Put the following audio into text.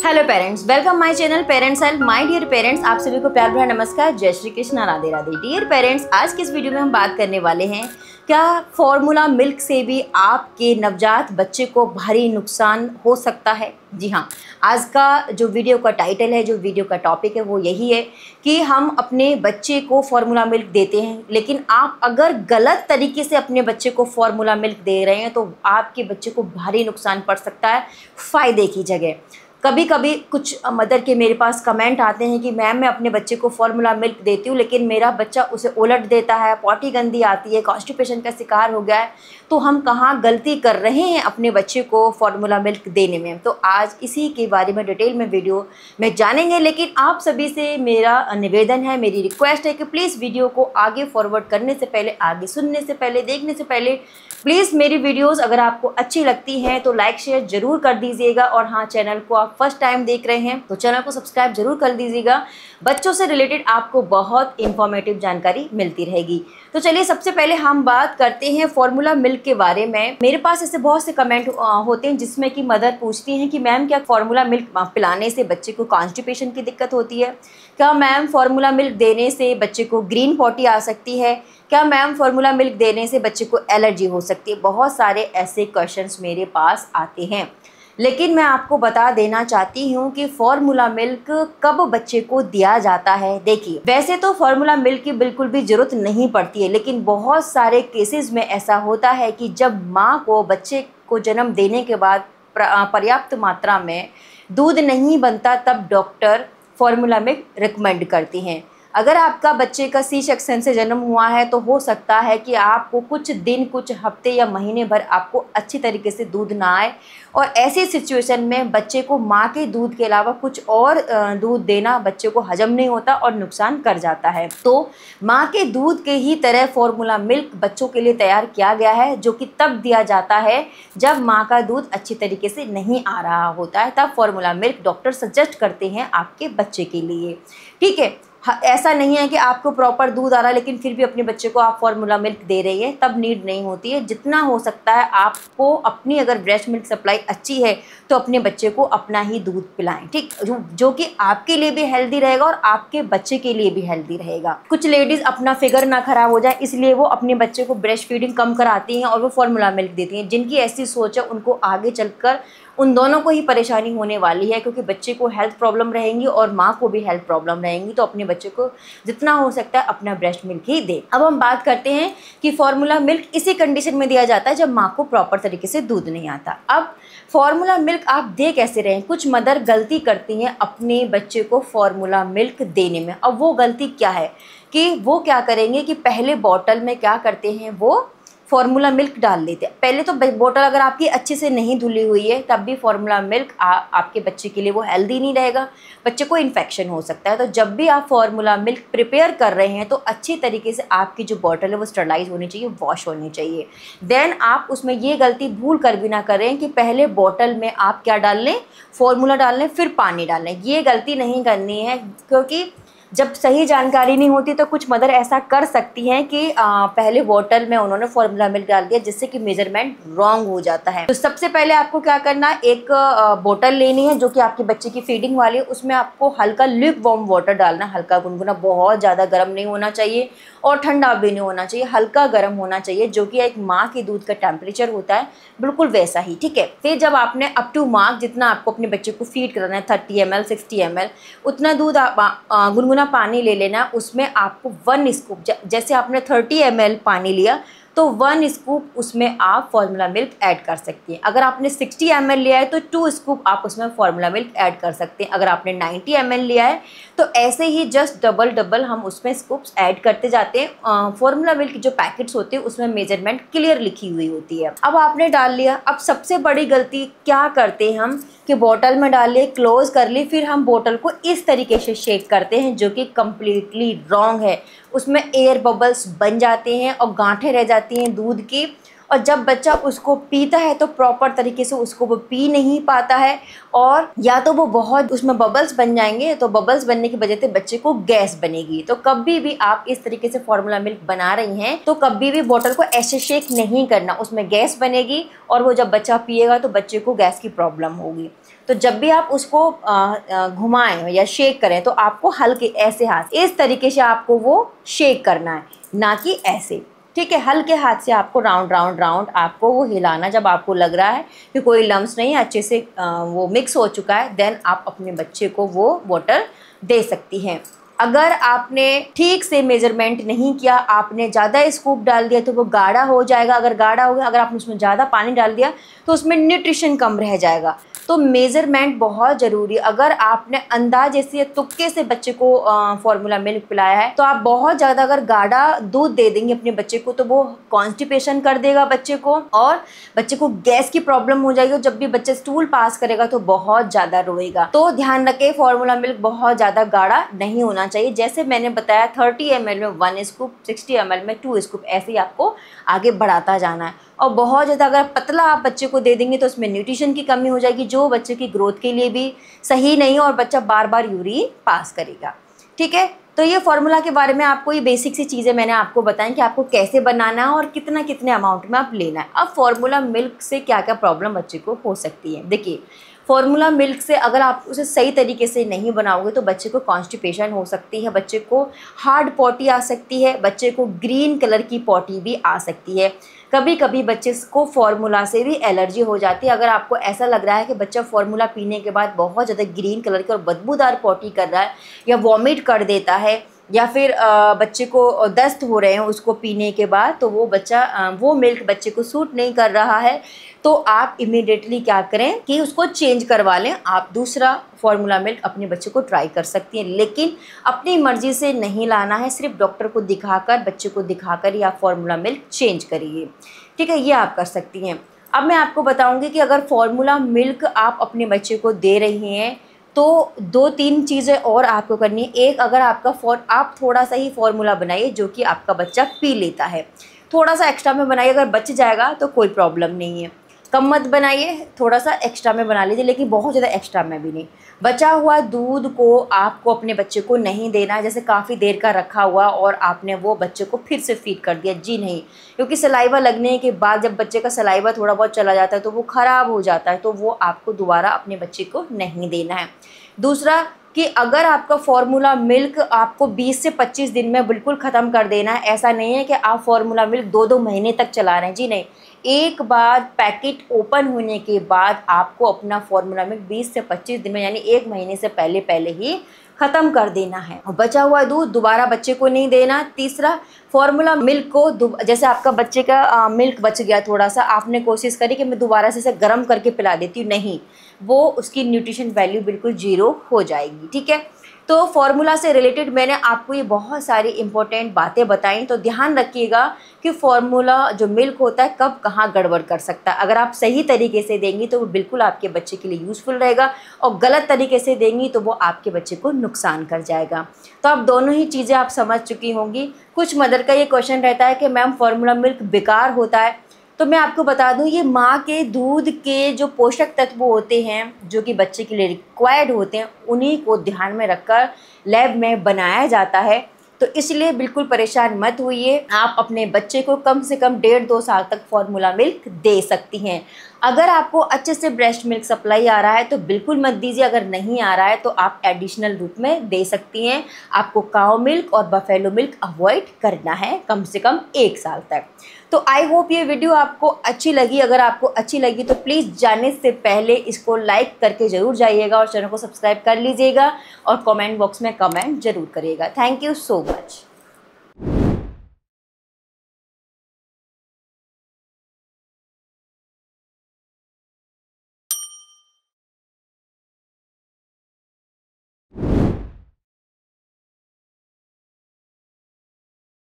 Hello parents, welcome my channel parents help. My dear parents, आप सभी को प्यार भरा नमस्कार, जय श्री कृष्णा, राधे राधे। डियर पेरेंट्स, आज की इस वीडियो में हम बात करने वाले हैं क्या फॉर्मूला मिल्क से भी आपके नवजात बच्चे को भारी नुकसान हो सकता है। जी हाँ, आज का जो वीडियो का टाइटल है, जो वीडियो का टॉपिक है वो यही है कि हम अपने बच्चे को फॉर्मूला मिल्क देते हैं, लेकिन आप अगर गलत तरीके से अपने बच्चे को फॉर्मूला मिल्क दे रहे हैं तो आपके बच्चे को भारी नुकसान पड़ सकता है फ़ायदे की जगह। कभी कभी कुछ मदर के मेरे पास कमेंट आते हैं कि मैम मैं अपने बच्चे को फॉर्मूला मिल्क देती हूँ लेकिन मेरा बच्चा उसे उलट देता है, पॉटी गंदी आती है, कॉन्स्टिपेशन का शिकार हो गया है, तो हम कहाँ गलती कर रहे हैं अपने बच्चे को फॉर्मूला मिल्क देने में। तो आज इसी के बारे में डिटेल में वीडियो में जानेंगे, लेकिन आप सभी से मेरा निवेदन है, मेरी रिक्वेस्ट है कि प्लीज़ वीडियो को आगे फॉरवर्ड करने से पहले, आगे सुनने से पहले, देखने से पहले प्लीज़ मेरी वीडियोस अगर आपको अच्छी लगती हैं तो लाइक शेयर ज़रूर कर दीजिएगा। और हाँ, चैनल को आप फर्स्ट टाइम देख रहे हैं तो चैनल को सब्सक्राइब जरूर कर दीजिएगा। बच्चों से रिलेटेड आपको बहुत इन्फॉर्मेटिव जानकारी मिलती रहेगी। तो चलिए सबसे पहले हम बात करते हैं फॉर्मूला मिल्क के बारे में। मेरे पास ऐसे बहुत से कमेंट होते हैं जिसमें कि मदर पूछती हैं कि मैम क्या फॉर्मूला मिल्क पिलाने से बच्चे को कॉन्स्टिपेशन की दिक्कत होती है? क्या मैम फॉर्मूला मिल्क देने से बच्चे को ग्रीन पॉटी आ सकती है? क्या मैम फॉर्मूला मिल्क देने से बच्चे को एलर्जी हो सकती है? बहुत सारे ऐसे क्वेश्चंस मेरे पास आते हैं, लेकिन मैं आपको बता देना चाहती हूँ कि फॉर्मूला मिल्क कब बच्चे को दिया जाता है। देखिए, वैसे तो फॉर्मूला मिल्क की बिल्कुल भी ज़रूरत नहीं पड़ती है, लेकिन बहुत सारे केसेस में ऐसा होता है कि जब माँ को बच्चे को जन्म देने के बाद पर्याप्त मात्रा में दूध नहीं बनता तब डॉक्टर फॉर्मूला मिल्क रिकमेंड करती हैं। अगर आपका बच्चे का सी सेक्शन से जन्म हुआ है तो हो सकता है कि आपको कुछ दिन, कुछ हफ्ते या महीने भर आपको अच्छी तरीके से दूध ना आए, और ऐसी सिचुएशन में बच्चे को माँ के दूध के अलावा कुछ और दूध देना बच्चे को हजम नहीं होता और नुकसान कर जाता है। तो माँ के दूध के ही तरह फॉर्मूला मिल्क बच्चों के लिए तैयार किया गया है, जो कि तब दिया जाता है जब माँ का दूध अच्छी तरीके से नहीं आ रहा होता है, तब फॉर्मूला मिल्क डॉक्टर सजेस्ट करते हैं आपके बच्चे के लिए। ठीक है, ऐसा नहीं है कि आपको प्रॉपर दूध आ रहा है लेकिन फिर भी अपने बच्चे को आप फॉर्मूला मिल्क दे रही है, तब नीड नहीं होती है। जितना हो सकता है आपको अपनी, अगर ब्रेस्ट मिल्क सप्लाई अच्छी है तो अपने बच्चे को अपना ही दूध पिलाएं, ठीक, जो कि आपके लिए भी हेल्दी रहेगा और आपके बच्चे के लिए भी हेल्दी रहेगा। कुछ लेडीज़ अपना फिगर ना खराब हो जाए इसलिए वो अपने बच्चे को ब्रेस्ट फीडिंग कम कराती हैं और वो फॉर्मूला मिल्क देती हैं। जिनकी ऐसी सोच है उनको आगे चलकर उन दोनों को ही परेशानी होने वाली है, क्योंकि बच्चे को हेल्थ प्रॉब्लम रहेंगी और माँ को भी हेल्थ प्रॉब्लम रहेंगी। तो अपने बच्चे को जितना हो सकता है अपना ब्रेस्ट मिल्क ही दे। अब हम बात करते हैं कि फॉर्मूला मिल्क इसी कंडीशन में दिया जाता है जब माँ को प्रॉपर तरीके से दूध नहीं आता। अब फॉर्मूला मिल्क आप दे कैसे रहे हैं? कुछ मदर गलती करती हैं अपने बच्चे को फॉर्मूला मिल्क देने में। अब वो गलती क्या है कि वो क्या करेंगे कि पहले बॉटल में क्या करते हैं, वो फॉर्मूला मिल्क डाल लेते हैं। पहले तो बोतल अगर आपकी अच्छे से नहीं धुली हुई है तब भी फॉर्मूला मिल्क आपके बच्चे के लिए वो हेल्दी नहीं रहेगा, बच्चे को इन्फेक्शन हो सकता है। तो जब भी आप फॉर्मूला मिल्क प्रिपेयर कर रहे हैं तो अच्छी तरीके से आपकी जो बॉटल है वो स्टरलाइज होनी चाहिए, वॉश होनी चाहिए। देन आप उसमें ये गलती भूल कर भी ना करें कि पहले बॉटल में आप क्या डाल लें, फॉर्मूला डाल लें, फिर पानी डाल लें। ये गलती नहीं करनी है, क्योंकि जब सही जानकारी नहीं होती तो कुछ मदर ऐसा कर सकती हैं कि पहले बॉटल में उन्होंने फॉर्मूला मिल्क डाल दिया, जिससे कि मेजरमेंट रॉन्ग हो जाता है। तो सबसे पहले आपको क्या करना है, एक बोतल लेनी है जो कि आपके बच्चे की फीडिंग वाली है। उसमें आपको हल्का ल्यूक वार्म वाटर डालना, हल्का गुनगुना, बहुत ज़्यादा गर्म नहीं होना चाहिए और ठंडा भी नहीं होना चाहिए, हल्का गर्म होना चाहिए, जो कि एक माँ के दूध का टेम्परेचर होता है, बिल्कुल वैसा ही। ठीक है, फिर जब आपने अप टू मार्क जितना आपको अपने बच्चे को फीड कराना है, 30 ml 60 ml, उतना दूध गुनगुना पानी ले लेना। उसमें आपको 1 स्कूप, जैसे आपने 30 ml पानी लिया तो 1 स्कूप उसमें आप फॉर्मूला मिल्क ऐड कर सकती हैं। अगर आपने 60 ml लिया है तो 2 स्कूप आप उसमें फॉर्मूला मिल्क ऐड कर सकते हैं। अगर आपने 90 ml लिया है तो ऐसे ही जस्ट डबल हम उसमें स्कूप्स ऐड करते जाते हैं। फॉर्मूला मिल्क जो पैकेट्स होते हैं उसमें मेजरमेंट क्लियर लिखी हुई होती है। अब आपने डाल लिया। अब सबसे बड़ी गलती क्या करते हैं हम कि बॉटल में डाल लिए, क्लोज कर ली, फिर हम बॉटल को इस तरीके से शेक करते हैं, जो कि कम्प्लीटली रॉन्ग है। उसमें एयर बबल्स बन जाते हैं और गांठें रह जाती हैं दूध की, और जब बच्चा उसको पीता है तो प्रॉपर तरीके से उसको वो पी नहीं पाता है, और या तो वो बहुत उसमें बबल्स बन जाएंगे, तो बबल्स बनने की वजह से बच्चे को गैस बनेगी। तो कभी भी आप इस तरीके से फॉर्मूला मिल्क बना रही हैं तो कभी भी बोतल को ऐसे शेक नहीं करना, उसमें गैस बनेगी और वो जब बच्चा पिएगा तो बच्चे को गैस की प्रॉब्लम होगी। तो जब भी आप उसको घुमाएं या शेक करें तो आपको हल्के ऐसे हाथ, इस तरीके से आपको वो शेक करना है, ना कि ऐसे, ठीक है। हल्के हाथ से आपको राउंड राउंड राउंड आपको वो हिलाना। जब आपको लग रहा है कि कोई लम्स नहीं, अच्छे से वो मिक्स हो चुका है, देन आप अपने बच्चे को वो वाटर दे सकती हैं। अगर आपने ठीक से मेजरमेंट नहीं किया, आपने ज़्यादा स्कूप डाल दिया तो वो गाढ़ा हो जाएगा। अगर गाढ़ा हो गया, अगर आपने उसमें ज़्यादा पानी डाल दिया तो उसमें न्यूट्रिशन कम रह जाएगा। तो मेज़रमेंट बहुत ज़रूरी। अगर आपने अंदाज ऐसे तुक्के से बच्चे को फॉर्मूला मिल्क पिलाया है तो आप बहुत ज़्यादा अगर गाढ़ा दूध दे देंगे अपने बच्चे को तो वो कॉन्स्टिपेशन कर देगा बच्चे को, और बच्चे को गैस की प्रॉब्लम हो जाएगी। और जब भी बच्चा स्टूल पास करेगा तो बहुत ज़्यादा रोएगा। तो ध्यान रखें, फॉर्मूला मिल्क बहुत ज़्यादा गाढ़ा नहीं होना चाहिए। जैसे मैंने बताया 30 ml में 1 स्कूप, 60 ml में 2 स्कूप, ऐसे ही आपको आगे बढ़ाता जाना है। और बहुत ज़्यादा अगर पतला आप बच्चे को दे देंगे तो उसमें न्यूट्रिशन की कमी हो जाएगी, जो बच्चे की ग्रोथ के लिए भी सही नहीं है, और बच्चा बार बार यूरिन पास करेगा, ठीक है। तो ये फार्मूला के बारे में आपको ये बेसिक सी चीज़ें मैंने आपको बताएं कि आपको कैसे बनाना है और कितना कितने अमाउंट में आप लेना है। अब फार्मूला मिल्क से क्या क्या प्रॉब्लम बच्चे को हो सकती है। देखिए, फार्मूला मिल्क से अगर आप उसे सही तरीके से नहीं बनाओगे तो बच्चे को कॉन्स्टिपेशन हो सकती है, बच्चे को हार्ड पॉटी आ सकती है, बच्चे को ग्रीन कलर की पॉटी भी आ सकती है। कभी कभी बच्चे को फार्मूला से भी एलर्जी हो जाती है। अगर आपको ऐसा लग रहा है कि बच्चा फार्मूला पीने के बाद बहुत ज़्यादा ग्रीन कलर की और बदबूदार पॉटी कर रहा है, या वॉमिट कर देता है, या फिर बच्चे को दस्त हो रहे हैं उसको पीने के बाद, तो वो बच्चा वो मिल्क बच्चे को सूट नहीं कर रहा है, तो आप इमीडिएटली क्या करें कि उसको चेंज करवा लें। आप दूसरा फार्मूला मिल्क अपने बच्चे को ट्राई कर सकती हैं, लेकिन अपनी मर्ज़ी से नहीं लाना है। सिर्फ डॉक्टर को दिखाकर, बच्चे को दिखाकर ही आप फार्मूला मिल्क चेंज करिए, ठीक है। ये आप कर सकती हैं। अब मैं आपको बताऊँगी कि अगर फार्मूला मिल्क आप अपने बच्चे को दे रही हैं तो 2-3 चीज़ें और आपको करनी है। एक, अगर आप थोड़ा सा ही फार्मूला बनाइए जो कि आपका बच्चा पी लेता है, थोड़ा सा एक्स्ट्रा में बनाइए। अगर बच जाएगा तो कोई प्रॉब्लम नहीं है, कम मत बनाइए, थोड़ा सा एक्स्ट्रा में बना लीजिए, लेकिन बहुत ज़्यादा एक्स्ट्रा में भी नहीं। बचा हुआ दूध को आपको अपने बच्चे को नहीं देना है, जैसे काफ़ी देर का रखा हुआ और आपने वो बच्चे को फिर से फीड कर दिया, जी नहीं। क्योंकि सलाइवा लगने के बाद जब बच्चे का सलाइवा थोड़ा बहुत चला जाता है तो वो ख़राब हो जाता है, तो वो आपको दोबारा अपने बच्चे को नहीं देना है। दूसरा कि अगर आपका फार्मूला मिल्क आपको 20 से 25 दिन में बिल्कुल ख़त्म कर देना है, ऐसा नहीं है कि आप फार्मूला मिल्क 2-2 महीने तक चला रहे हैं, जी नहीं। एक बार पैकेट ओपन होने के बाद आपको अपना फार्मूला मिल्क 20 से 25 दिन में, यानी 1 महीने से पहले ही ख़त्म कर देना है, और बचा हुआ दूध दोबारा बच्चे को नहीं देना। तीसरा, फार्मूला मिल्क को जैसे आपका बच्चे का मिल्क बच गया थोड़ा सा, आपने कोशिश करी कि मैं दोबारा से इसे गर्म करके पिला देती हूँ, नहीं, वो उसकी न्यूट्रिशन वैल्यू बिल्कुल 0 हो जाएगी, ठीक है। तो फार्मूला से रिलेटेड मैंने आपको ये बहुत सारी इंपॉर्टेंट बातें बताई, तो ध्यान रखिएगा कि फार्मूला जो मिल्क होता है कब कहाँ गड़बड़ कर सकता है। अगर आप सही तरीके से देंगी तो वो बिल्कुल आपके बच्चे के लिए यूज़फुल रहेगा, और गलत तरीके से देंगी तो वो आपके बच्चे को नुकसान कर जाएगा। तो आप दोनों ही चीज़ें आप समझ चुकी होंगी। कुछ मदर का ये क्वेश्चन रहता है कि मैम फार्मूला मिल्क बेकार होता है, तो मैं आपको बता दूं, ये माँ के दूध के जो पोषक तत्व होते हैं जो कि बच्चे के लिए रिक्वायर्ड होते हैं, उन्हीं को ध्यान में रखकर लैब में बनाया जाता है। तो इसलिए बिल्कुल परेशान मत होइए, आप अपने बच्चे को कम से कम 1.5-2 साल तक फार्मूला मिल्क दे सकती हैं। अगर आपको अच्छे से ब्रेस्ट मिल्क सप्लाई आ रहा है तो बिल्कुल मत दीजिए, अगर नहीं आ रहा है तो आप एडिशनल रूप में दे सकती हैं। आपको काऊ मिल्क और बफेलो मिल्क अवॉइड करना है कम से कम 1 साल तक। तो आई होप ये वीडियो आपको अच्छी लगी। अगर आपको अच्छी लगी तो प्लीज़ जाने से पहले इसको लाइक करके ज़रूर जाइएगा और चैनल को सब्सक्राइब कर लीजिएगा, और कमेंट बॉक्स में कमेंट ज़रूर करिएगा। Thank you so much.